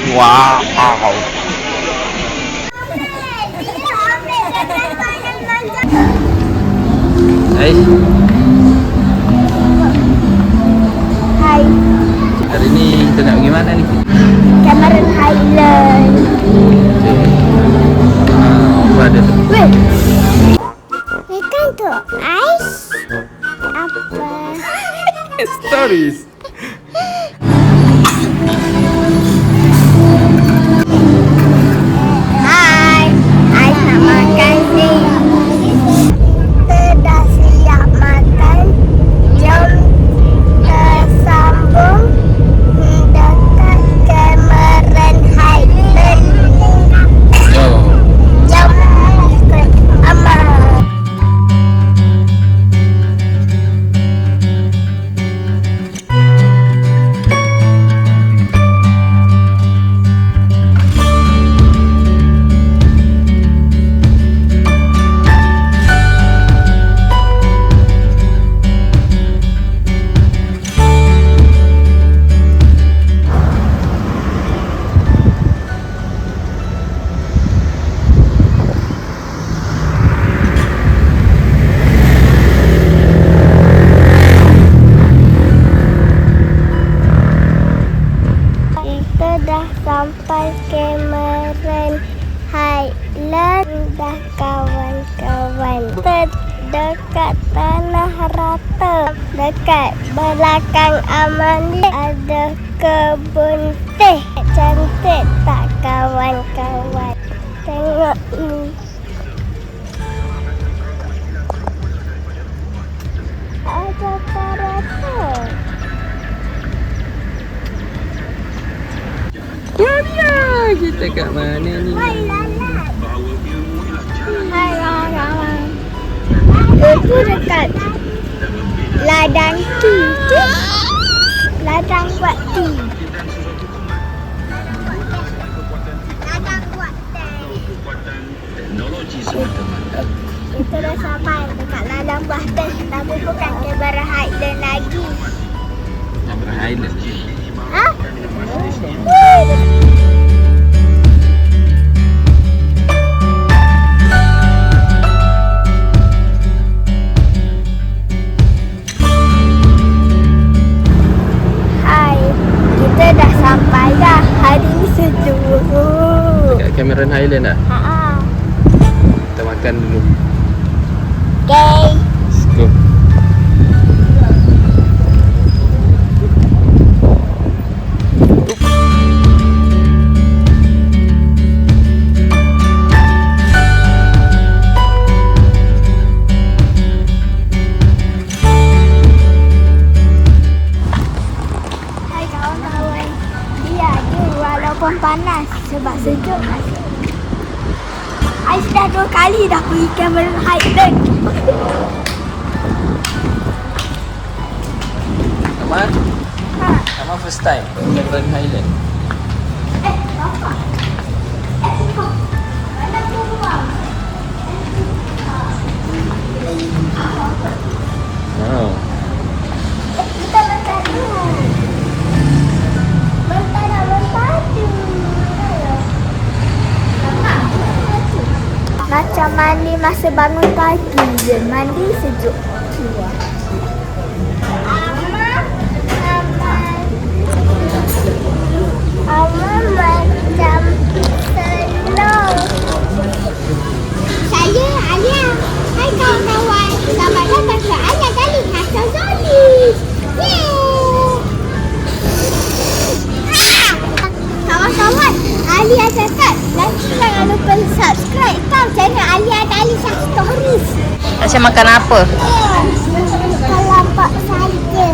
Wow. Hai. Hai, Hari ni kita nak pergi mana ni? Cameron Highland. Apa ada tu? Weh, ikan tu ais apa? Stories. Hai, ais nak makan ni. Kita dah siap makan. Jom tersambung dekat Cameron Highland. Jom. Jom ikut Amar. Kita dah sampai Cameron Highland dah kawan-kawan. Terdekat Tanah Rata. Dekat belakang Amani ada kebun teh. Cantik tak kawan-kawan? Tengok ni. Ada parata. Ya, kita kat mana ni? Hai lalat. Hai kawan-kawan. Itu dekat ladang tea tu. Ladang buat tea. Ladang buat teh. Kita dah sampai dekat ladang buat teh. Tapi bukan Cameron Highland lagi. Cameron Highland. Ha? Hai, kita dah sampai dah. Hari ni sejuk. Dekat Cameron Highland dah. Ha. Kita makan dulu. Okay. Let's go. Hai kawan-kawan. Dia je walaupun panas sebab sejuk. Ais dah 2 kali dah pergi Cameron Highland. Aman? Ha. Aman first time Cameron Highland. Bapak. Mana keluar? Oh. Kita bentar dulu. Bentar dulu. Macam mandi masa bangun pagi je. Mandi sejuk. Aman macam senang. Saya Alia. Hai kawan-kawan. Selamat datang ke Alia Kali Hasan Zolis. Kawan-kawan, Alia cakap nanti jangan lupa subscribe tau channel Alia Kali Stories. Macam makan apa? Kalau pak saja.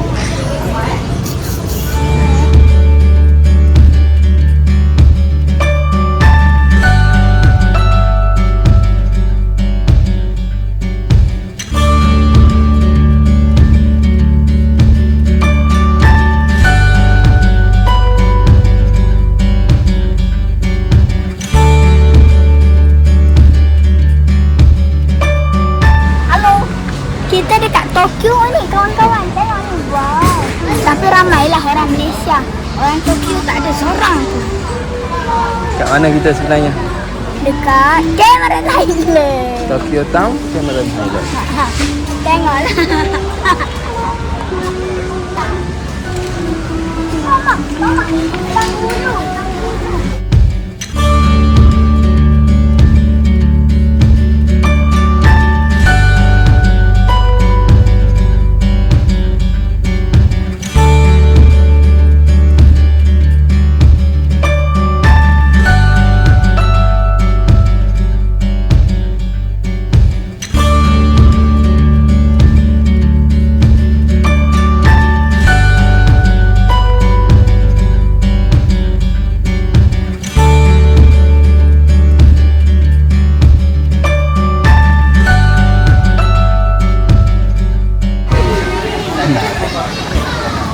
Kita dekat Tokyo ni kawan-kawan. Tengok ni. Wow. Tapi ramailah orang Malaysia. Orang Tokyo tak ada seorang tu. Kat mana kita sebenarnya? Dekat Cameron Highland. Tokyo Town, Cameron Highland. Tengoklah. Mama, bang dulu.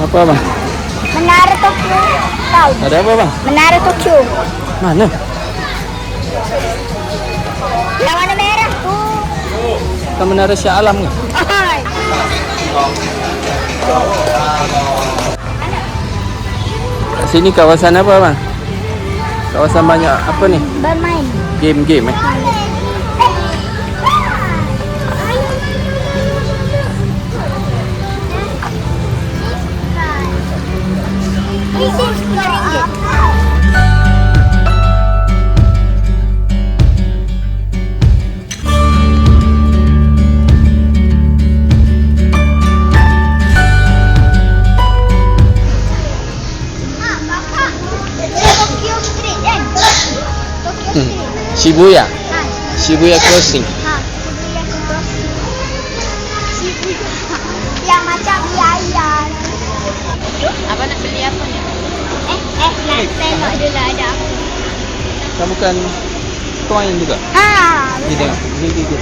Apa bang? Menara Tokyo. Tahu? Ada apa bang? Menara Tokyo. Mana? Yang warna merah tu. Kan Menara Shah Alam ke? Hai. Kat sini kawasan apa bang? Kawasan banyak apa ni? Bermain. Game-game This is RM10. Tokyo Street kan? Tokyo Street. Shibuya. Ha. Shibuya Crossing. Ha. Shibuya. Yang macam layan. Abang nak beli apa ni? Nak tengok dulu ada apa. Kan bukan coin juga. Ha. Ni tengok. Ni. RM10.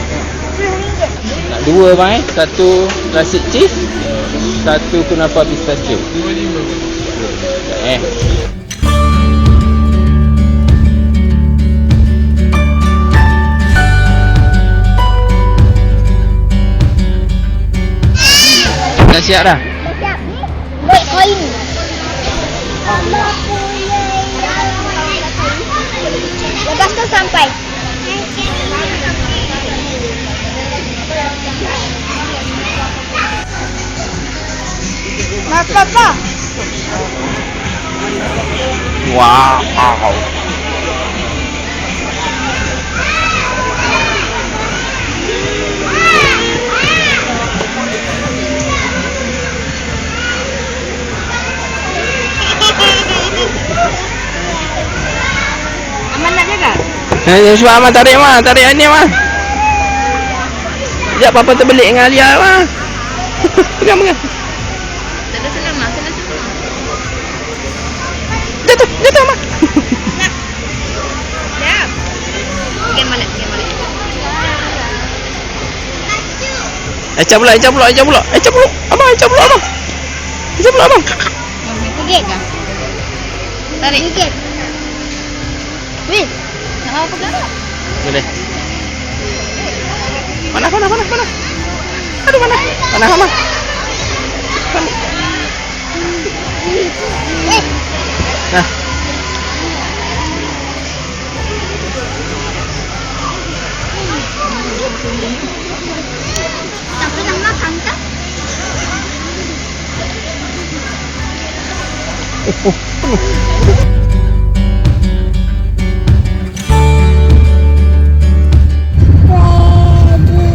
Nak dua bang eh. Satu classic cheese. Satu kunafa pistachio. 25. Dah siap dah? Siap ni. Buat koin. Lepas tu sampai. Apa? Wow. Aman nak jaga? Cuba Amal tarik mah, tarik ni mah. Sekejap papa terbelik dengan Alia mah. Pegang. Tak ada senang lah, senang. Jatuh mah. Siap. Gen balik. Ecap pula. Abang, ecap pula abang. Gigit kah? Tarik. Gigit. Weh, nak bawa pegang tak? Boleh. Panas. Aduh panas. Panas mah. Nah. Tak pernah makan tak?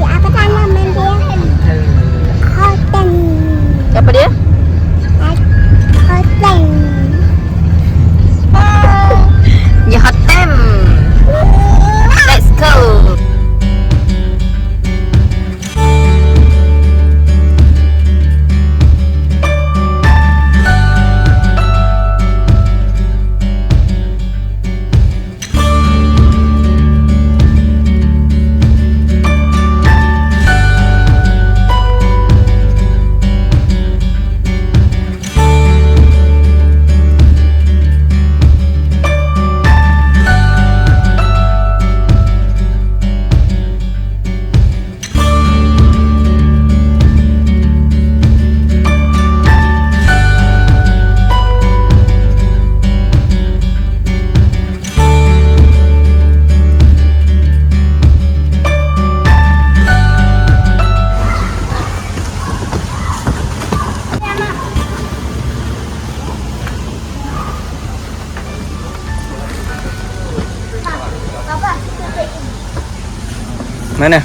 Apa nama dia? Cotton. Siapa dia? Cotton. Ya, Hatem. Let's go. Mana?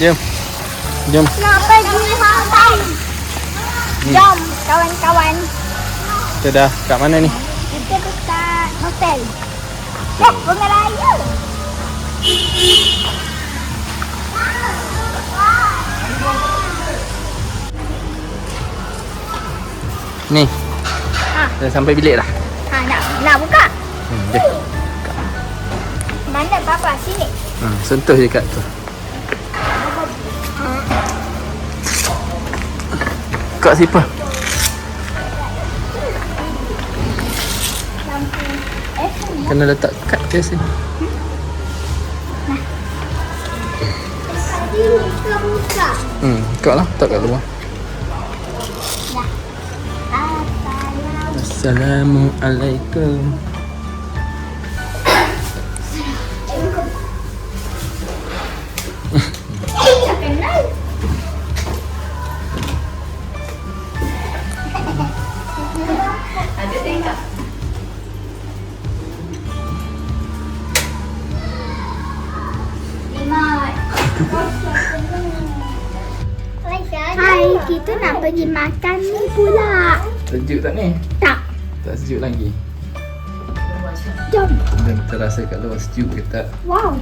Jom. Jom. Nak pergi hotel. Jom kawan-kawan. Kita dah kat mana ni? Kita dekat hotel. Bunga raya. Ni. Ha. Dah sampai bilik dah. Ha, nak buka. Jom. Mana papa sini? Sentuh je kat tu. Kak siapa? Kena letak kad je sini. Sini kita buka. Kak lah, letak kat luar. Assalamualaikum. Ada tengok. Hai, kita nak pergi makan ni pula. Sejuk tak ni? Tak. Tak sejuk lagi. Jom. Dan kita rasa kat luar sejuk ke tak? Wow.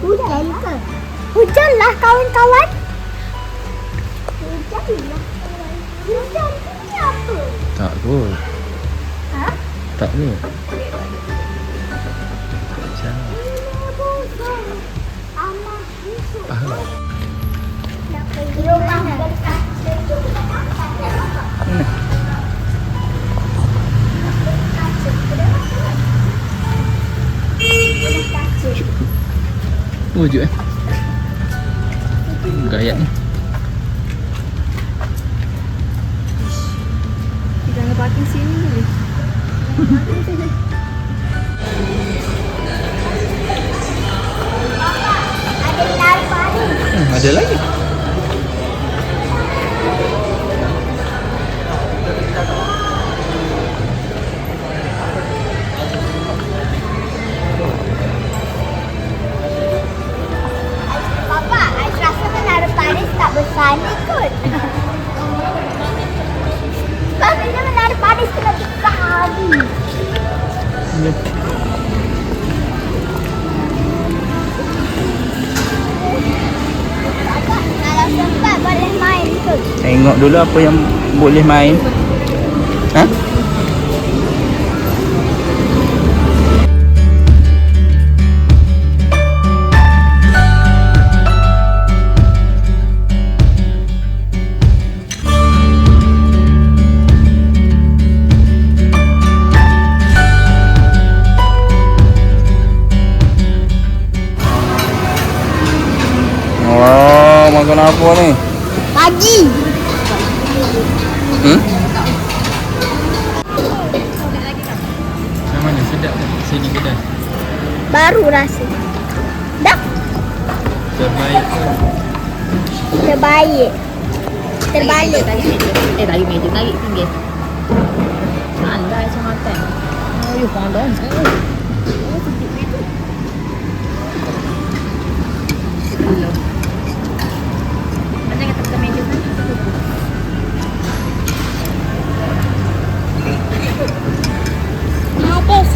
Hujan ke? Hujanlah kawan-kawan. Hujanlah. Hujan ni apa? Tak kot. Ha? Tak kot. Faham. Nak pergi rumah dekat. Wujud gayat ni. Jangan parking sini je. Ada larva ni. Ada lagi. Papa, I rasa menara Paris tak besar ni kot. Pastinya menara Paris kena besar ni. Papa, kalau sempat boleh main kot. Tengok dulu apa yang boleh main. Ha? Wow, makan apa ni? Pagi. Macam mana? Sedap tak sini kedai? Baru rasa. Dah. Terbaik ke? Terbaik. Terbalik. Tarik meja. Tarik meja. Tarik pinggir. Andai macam makan. Oh, you pandang. Macam kata kita meja sana. Habis.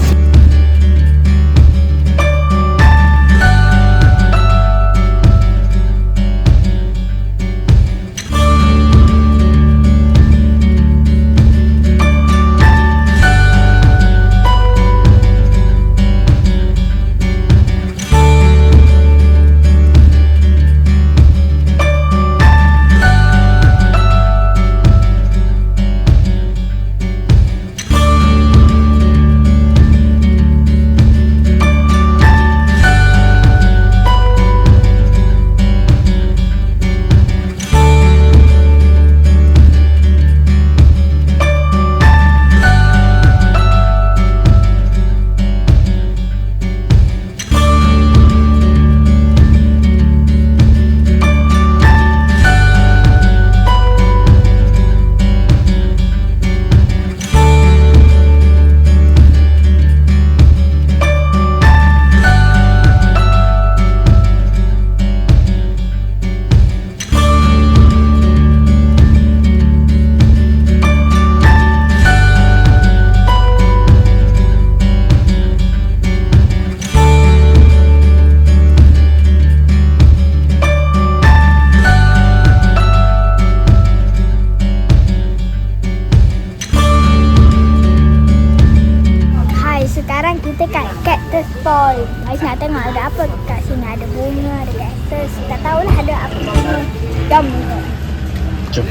Oi, Aisyah tengok ada apa kat sini. Ada bunga, ada kaktus. Tak tahulah ada apa sini. Jom tengok. Jom.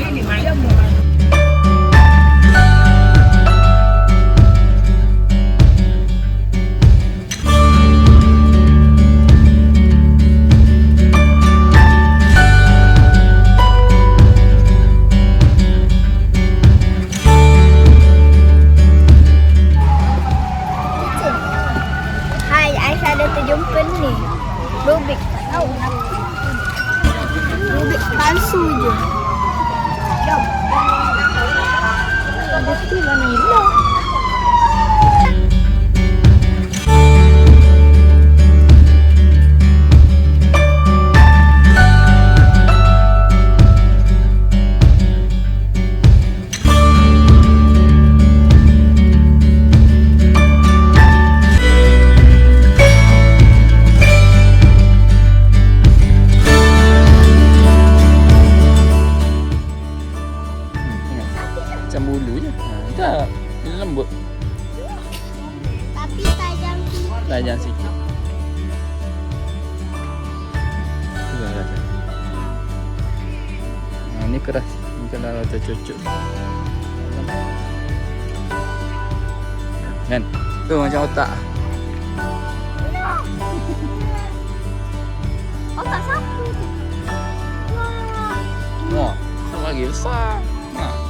Hai, Aisyah ada terjumpa ni. Rubik, tak tahu. Rubik palsu je. Jom. Ada tu mana hilang? Macam bulu je. Tak. Dia lembut. Tapi tajam sikit. Tajam sikit. Tu lah rasa. Ni keras. Ni kalau rasa cucuk. Kan? Tu macam otak. Otak sapu tu. Wah. Wah, tu lagi besar. Ha.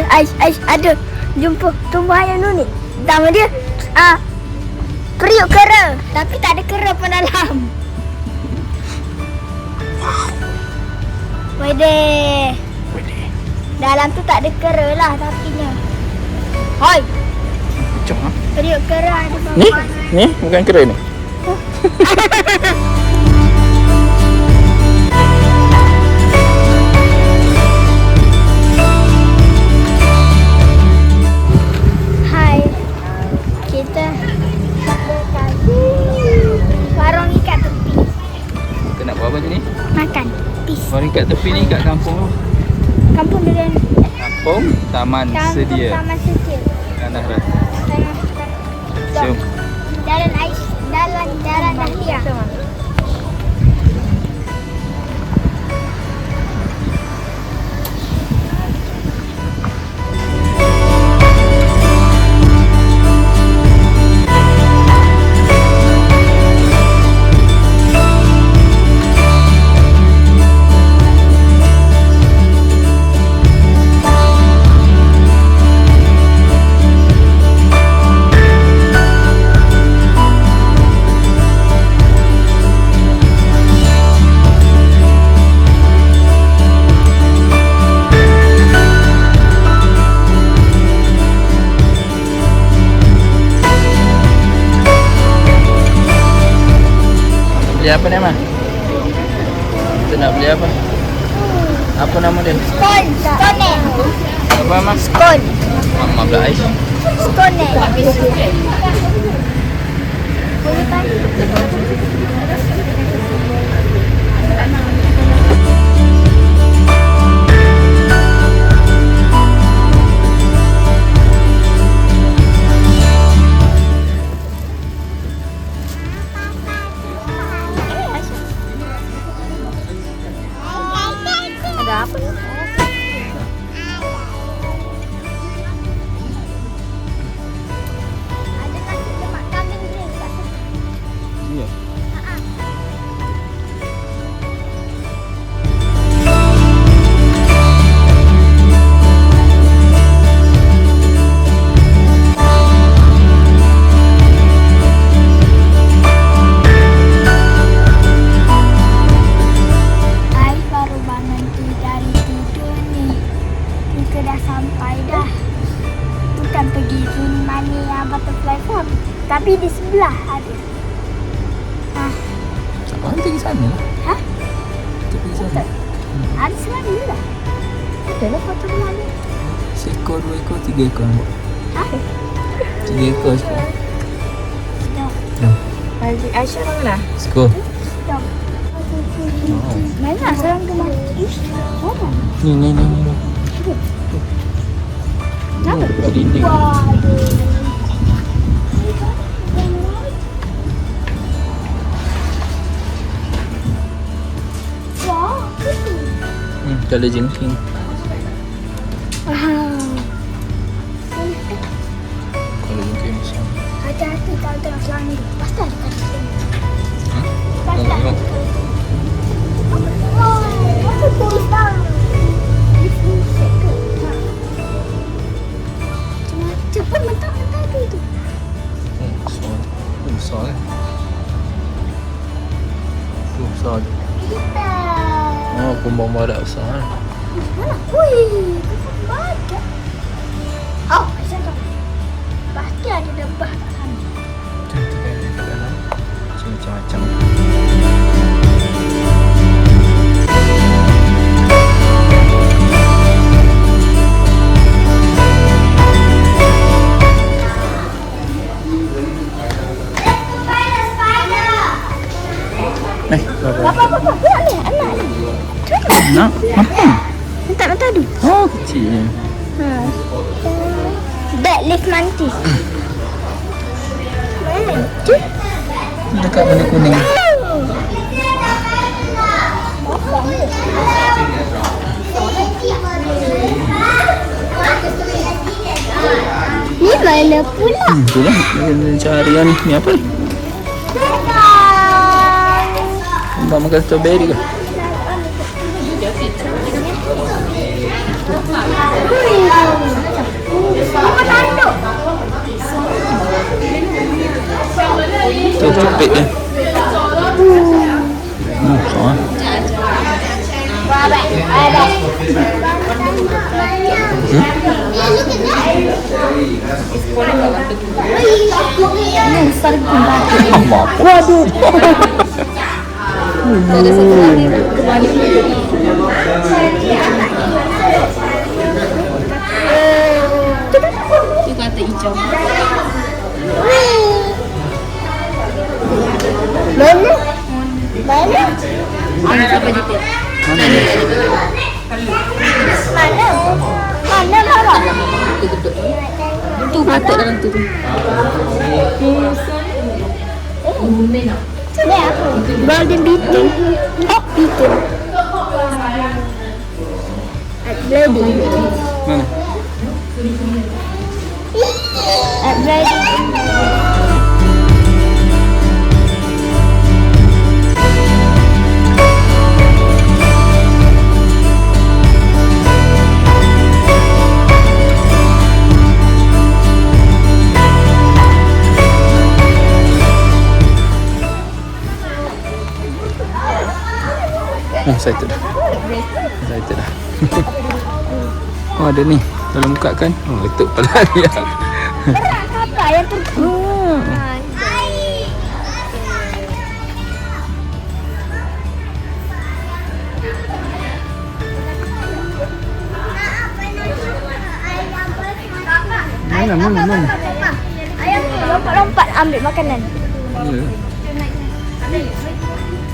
Saya ada jumpa tumbuhan yang unik. Nama dia periuk kera. Tapi tak ada kera pun dalam. Wedeh. Dalam tu tak ada kera lah tapinya. Hoi. Macam ha? Periuk kera ada Ni? bawah. Ni? Bukan kera ni? Hai. Kita warung ikat tepi. Kita nak buat apa je ni? Makan. Peace. Warung kat tepi ni kat kampung tu. Kampung Durian. Kampung Taman Sedia. Taman Sedia. Tanah Rata. Jom. Jom. Jalan Ais, jalan Dahlia. Beli apa ni, Mak? Kita nak beli apa? Apa nama dia? Skon. Skone. Apa, Mak? Skon. Mama belah ais. Skone. ada. Abang pergi sana lah. Ha? Kita pergi sana. Ada selama lah. Ada lah foto rumah ni. Seekor, 2 ekor, 3 ekor nampak. Ha? 3 ekor sekarang. Sedap. Aisyah orang lah. Seekor. Sedap. Mana seorang tu mati? Mana? Ni. Nama? Berdinding. Kalau jengking. Kalau jengking macam. Hati-hati kalau tengok selangor tu. Pasti ada kat sini. Pasti Tengok, ada. tengok. Oh, apa tu Ustaz? Cepat mentah-mentah tu. Besar kan? Tu besar tu. Kita. Oh, kumbang badak besar kan? Mana? Wih, badak. Oh, macam tu. Pasti ada lebah kat sana. Tu kan kat dalam. Macam-macam. Apa? Nak ni? Anak ni. Nak? Apa? Mentah-mentah tu. Oh, kecil. Deadlift mantis. Tu. Dekat benda kuning. Ni mana pula? Itulah. Dia cari yang ni. Ni apa ni? Abang makan strawberry ke? Tu cupit dia. Besar. Waduh. Ada satu lagi kembali. Tu kata hijau. Mana? Mana? Mana siapa juga? Mana bawa? Tu patut dalam tu. Ni apa? Golden beetle. Oh, beetle. Bloody. Mana? Bloody. Oh, excited dah. Excited dah. Oh, ada ni. Dalam buka kan? Oh, letup pala dia. Kerak kapal yang terbang. Mana? Ayam lompat-lompat ambil makanan. Ya.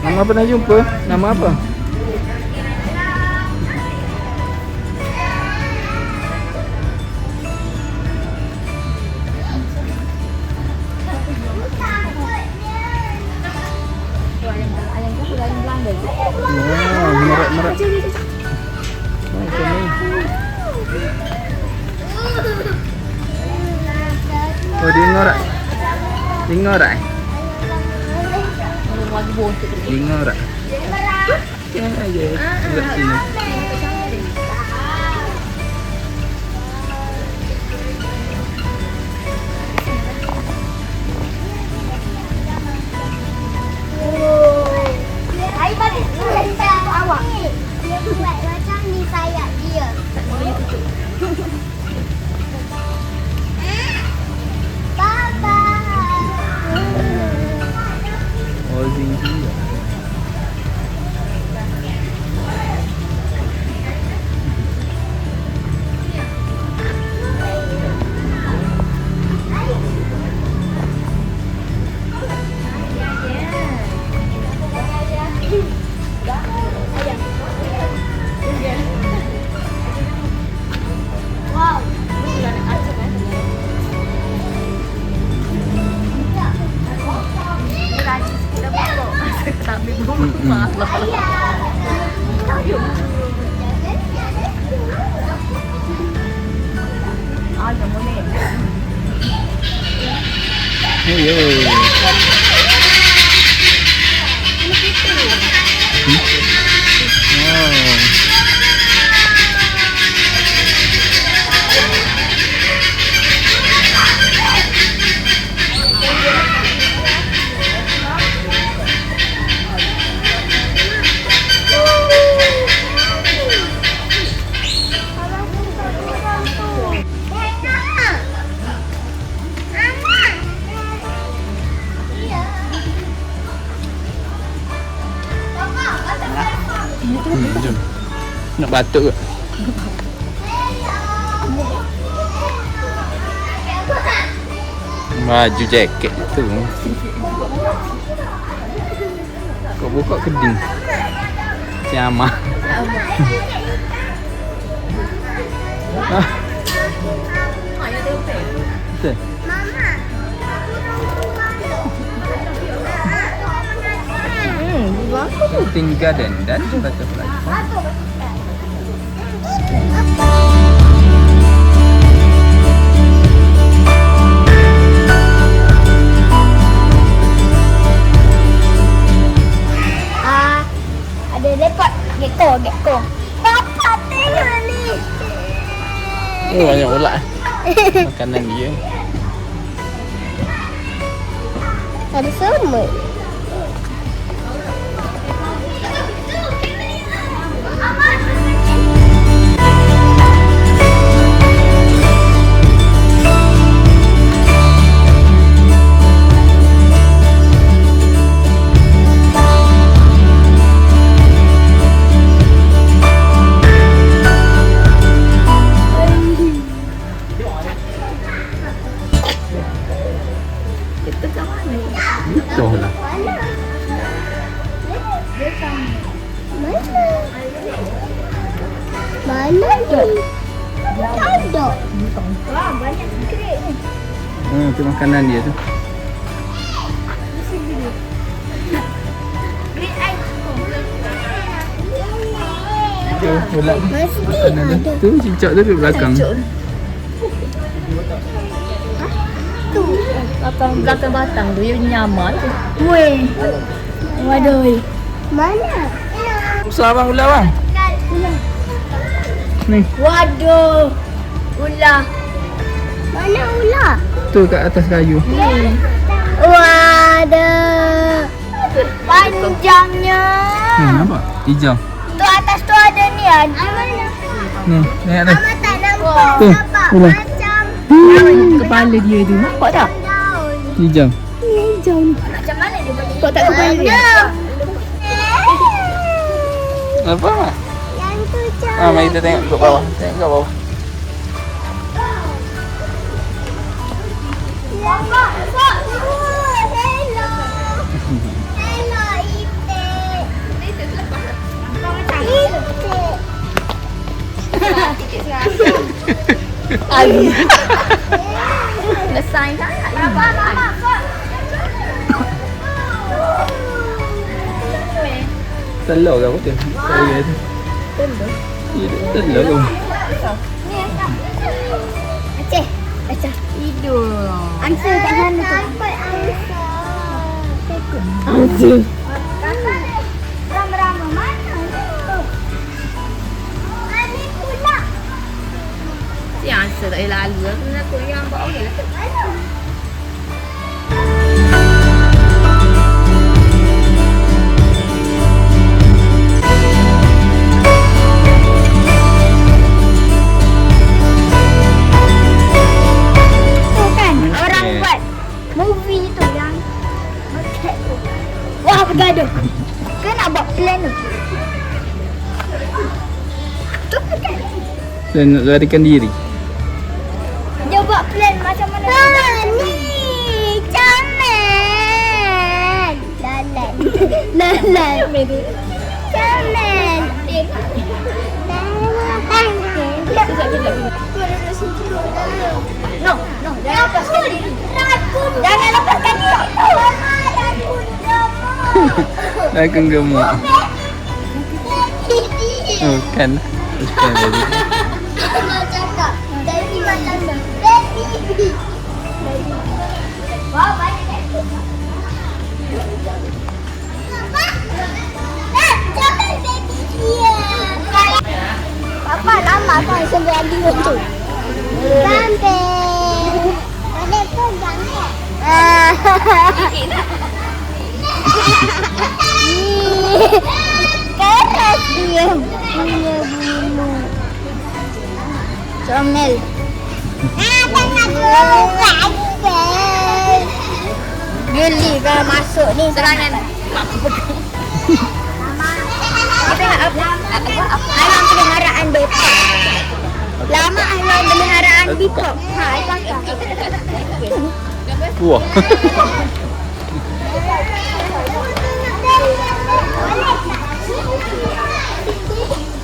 Nama apa nak jumpa? Nama apa? Wah, merak-merak. Oh, macam ni. Oh, dia ngorak. Dia ngorak. Dia ngorak. Jangan aja. Buat sini. Air bagi sayap awak. Dia buat macam ni sayap dia. Bye-bye. Kambing juga. Wow. Tak ambil malah. Ah, jangan boleh. Jom. Nak batuk ke? Baju jaket tu. Kau buka keding. Ciamah. Betul. Tinggal dan butterfly farm. Ada leopard, gecko. Papa tengok ni. Oh, banyak pula. Makanan dia. Ada semut. Betul lah. Mana tu? Tak ada. Wah, banyak krep ni. Tu makanan dia tu. Tu pula makanan dia. Tu cicak tu duduk belakang. Belakang batang tu, dia nyaman tu. Weh. Waduh. Mana? Besar bang ular bang. Ni. Waduh. Ular. Mana ular? Tu kat atas kayu. Waduh. Panjangnya. Nampak? Hijau. Tu atas tu ada ni ada. Ni, naik atas. Mama tak nampak. Tu, Nampak ular. macam Kepala dia tu, nampak tak? daun. Hijau. Hijau ni. Macam mana dia boleh? Kau tak kepala dia? Apa mak? Yang tu jauh. Mari kita tengok kat bawah. Tengok kat bawah. Nampak. Hello. Hello, itik. Itik. Ali. Lesai tak? Mama. Telur ke apa tu? Saya tu. Telur. Ya, telur tu. Aceh. Tidur. Angsa kat sana tu. Angsa. Rama-rama mana? Ani pula. Si angsa tak boleh lalu. Aku nak aku yang bawa je lah. Tu kan orang buat movie tu yang roket tu. Wah, bergaduh. Dia nak buat plan tu. Tu kan. Dan nak larikan diri. Dia buat plan macam mana. Ni. Comel. Lalat. Lalat. Comel. No, no, jangan lepaskan diri. Jangan lepaskan diri. Rakun gemuk. Oh, kan. Bukan tadi. Nak cakap. Baby macam mana? Baby. Wah, banyak ekor. Jangan baby dia. Papa lama kan sampai anjing tu. Gampang. Ada pun gampang. Keras dia punya bulu. Comel. Geli kalau masuk ni serangan. Kita nak apa? Ayam peliharaan Bipop. Lama ayam peliharaan Bipop. Ha, ayam Wah.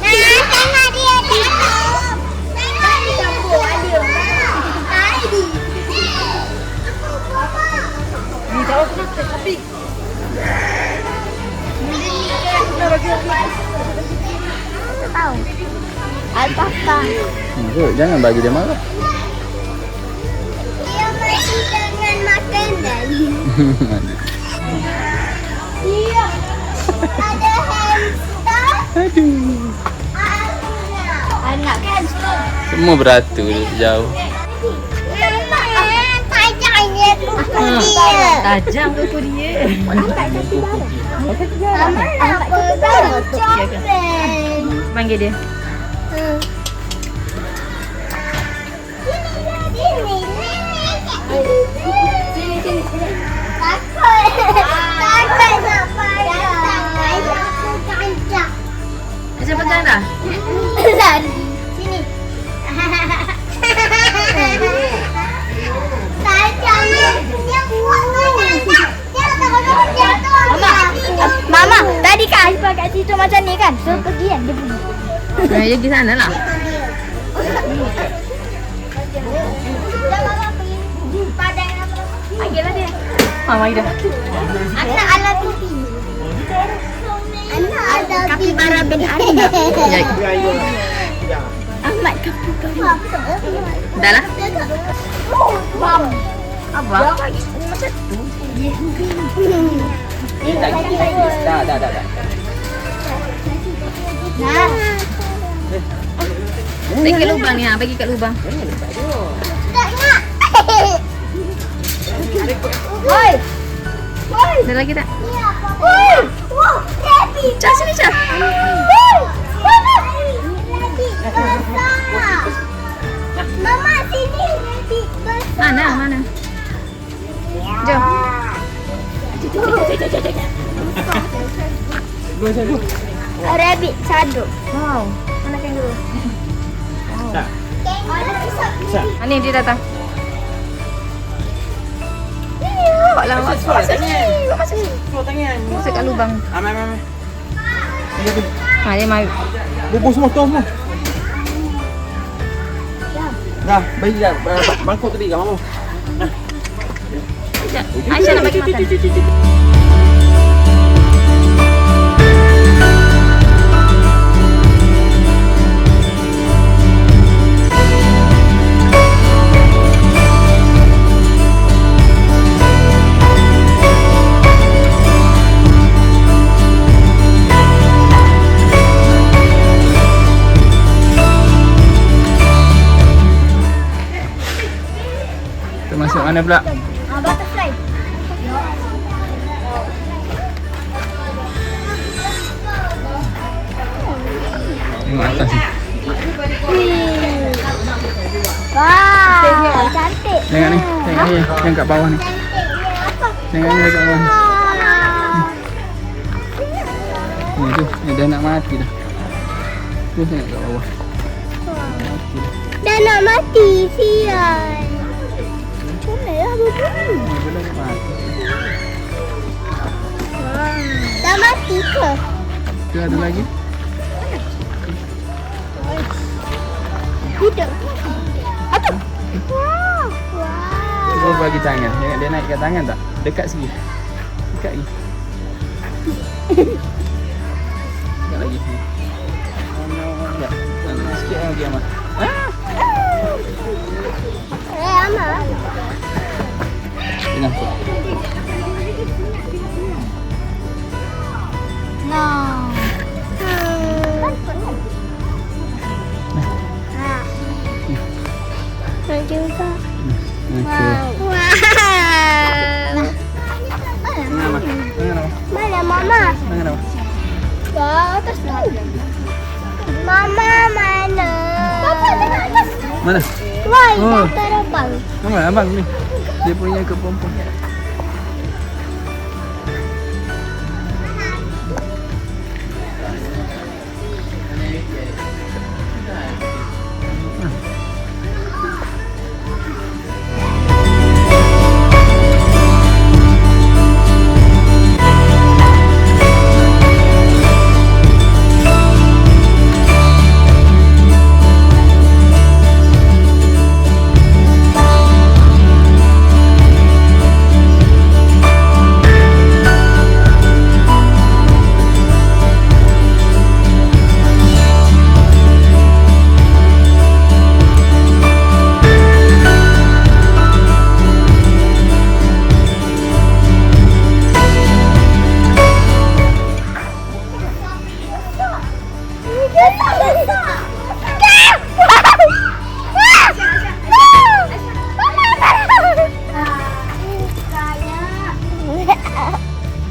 Tengok dia jatuh. Campur ada. Ni tahu tapi Tahu. Alpaka. Jangan bagi dia marah. Dia masih jangan makan lagi. Dia ada hamster. Aduh. Anak hamster. Semua beratur jauh. Tajamnya kuku dia. tajam kuku dia. Mama nak pegang coklat. Panggil dia. Sini. Takut. Takut nak pegang. Aku kancak. Macam pegang dah? Lari. Sini. Mama, tadi kan Aifah kat situ macam ni kan? So pergi kan dia pergi. Dia pergi sana lah. Dah mama pergi padang apa? Panggil lah dia. Mari dah. Anak ala pipi. Anak ala kapibara bin Arina. Ahmad kapibara. Dah lah. Mam. Abang. Macam tu. Dah. Nah. Bagi kat lubang ni, bagi kat lubang. Tak nak. Oi. Oi. Ada lagi tak? Oi. Wow, Daddy. Cak sini Cak. Oi. Besar. Mama sini Daddy besar. Mana? Jom. Rabbit saduk. Wow. Mana kangaroo? Tak. Ah, ni dia datang. Awak lah, awak masuk sini. Awak masuk sini. Masuk kat lubang. Amai. Ha, dia mari. Bubuh semua tu semua. Dah, bagi dah bangkok tadi kat mama. Sekejap. Aisyah nak bagi makan. Kita masuk mana pula? Butterfly. Tengok atas ni. Wow, cantik. Tengok ni. Tengok ni. Yang kat bawah ni. Tengok ni kat bawah ni. tu, dah nak mati dah. Tu tengok kat bawah. Dah nak mati, sial. Macam mana lah berbunyi? Belum nak mati. Dah mati ke? Tu ada lagi? Hidup. Aduh. Wow. Cuba bagi tangan. Tengok dia naikkan tangan tak? Dekat sini. Dekat lagi. Dekat lagi. Sekejap. Sikit lagi Amal. Amal. Tengah tu. No. Juga. Okey. Wow. Tengah Amal. Tengah Amal. Mana Mama? Tengah Amal. Kat atas tu. Mama mana? Papa tengok atas. Mana? Why? Oh. Tak terbang. Abang ni. Dia punya ke pompom.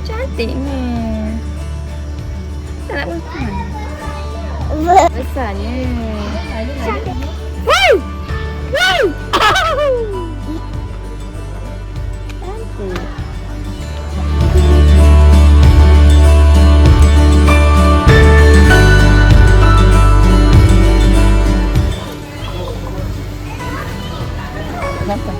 Cantik ni. Tak nak besar. Besarnya. Wow! Wow! Cantik. Sampai.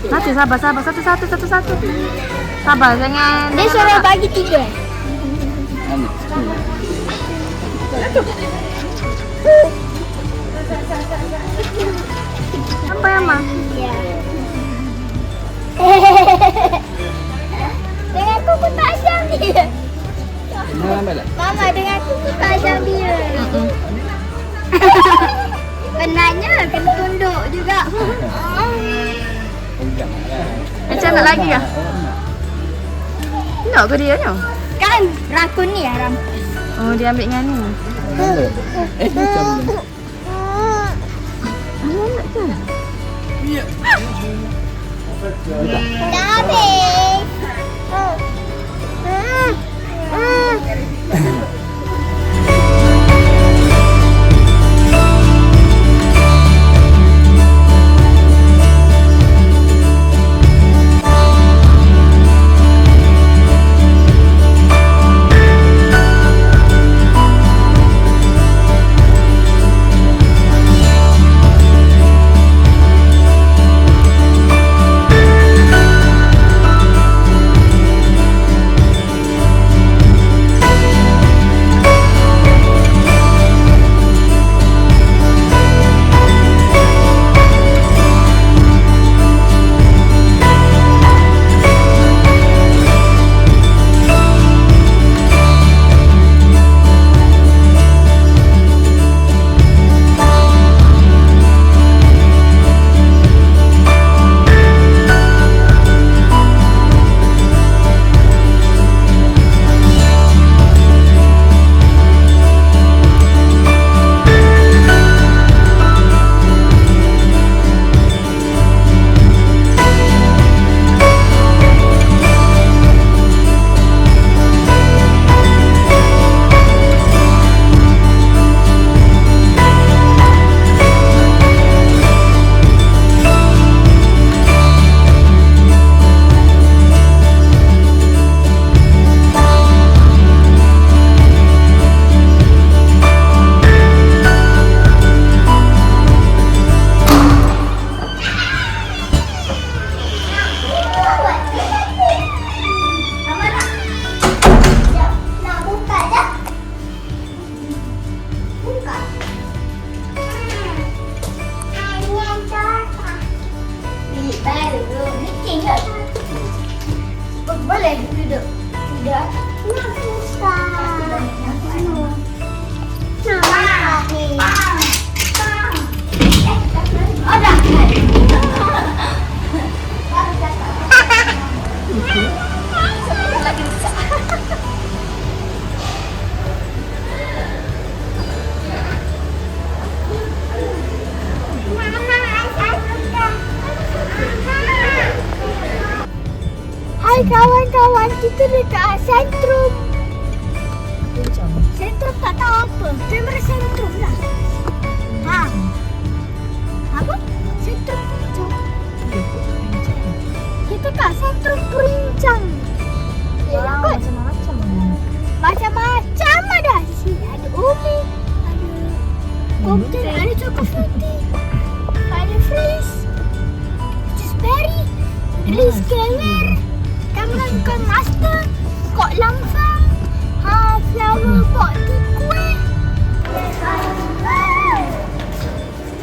Satu, sabar. Satu. Sabar, jangan. Dia suruh bagi 3. Ambil. Sampai Amal. Ya. Dengan kuku tajam dia. Ambil tak? Mama dengan kuku tajam dia. Penatnya kena tunduk juga. Pegang lah. Macam nak lagi kah? Nak ke dia ni? Kan rakun ni haram. Oh, dia ambil dengan ni. Macam ni. Nak ke? Dah habis. Baru meeting ke? Boleh duduk. Tidak. Nak susah. Ada. Hai kawan-kawan, kita dekat sentrum. Sentrum tak tahu apa. Kamera sentrum lah. Ha. Apa? Sentrum Perincang. Kita kat sentrum Perincang. Wow, macam-macam. Macam-macam ada. Sini ada umi, ada koktel, ada coklat putih, ada freeze, cheeseberry, Liz Keller, Kamran Master, Kok Langsang, flower pot kuih.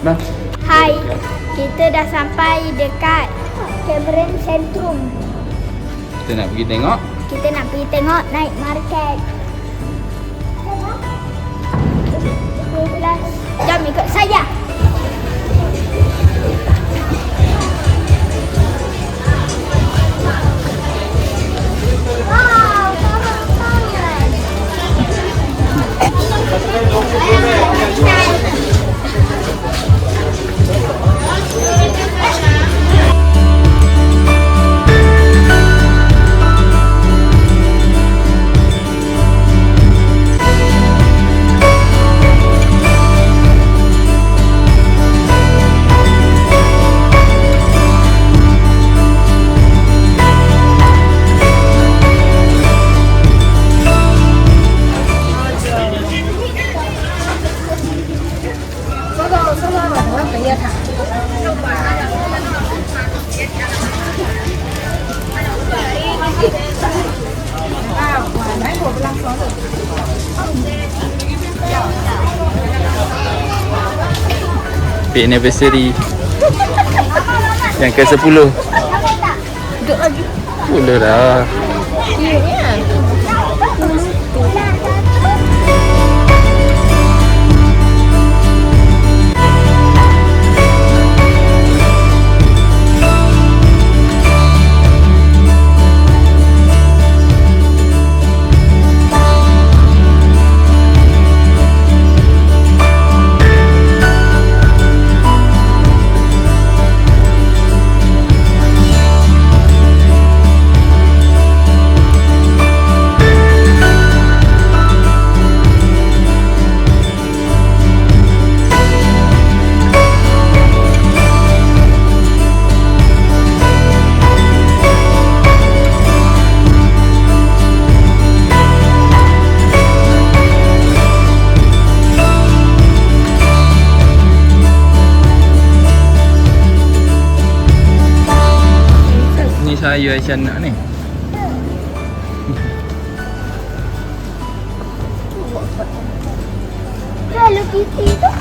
Bang. Hai, kita dah sampai dekat Cameron Centrum. Kita nak pergi tengok. Kita nak pergi tengok night market. 12. Jom ikut saya. Wow, taman-taman. Big anniversary yang ke-10. Duduk lagi. Boleh dah. Ni saya Aisyah nak ni. Hello Kitty tu.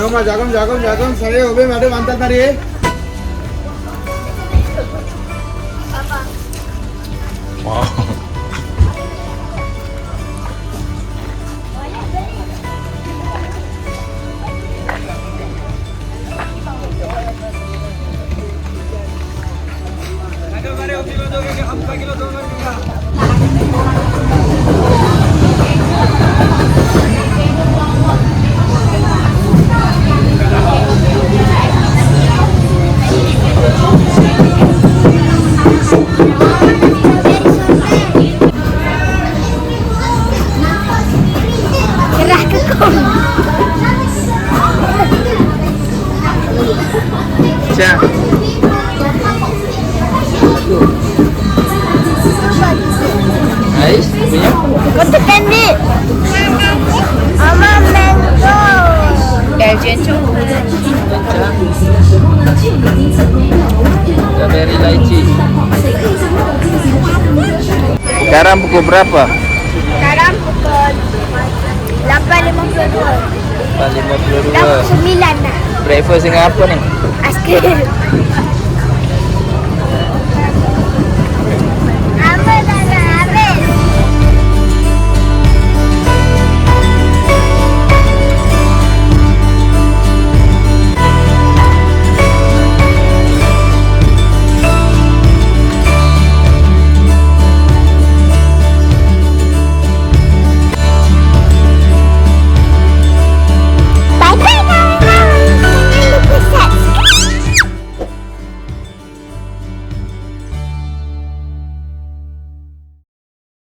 जागम सारे उभे मॅडम आणतात ना रे Wow. Gerah kekong. Siap. Ais, punya? Kotekan ni. Mama mango. Belgian chocolate. Strawberry lychee. Sekarang pukul berapa? Sekarang pukul 8.52. 4.52. Dah pukul 9 dah. Breakfast dengan apa ni? Aiskrim.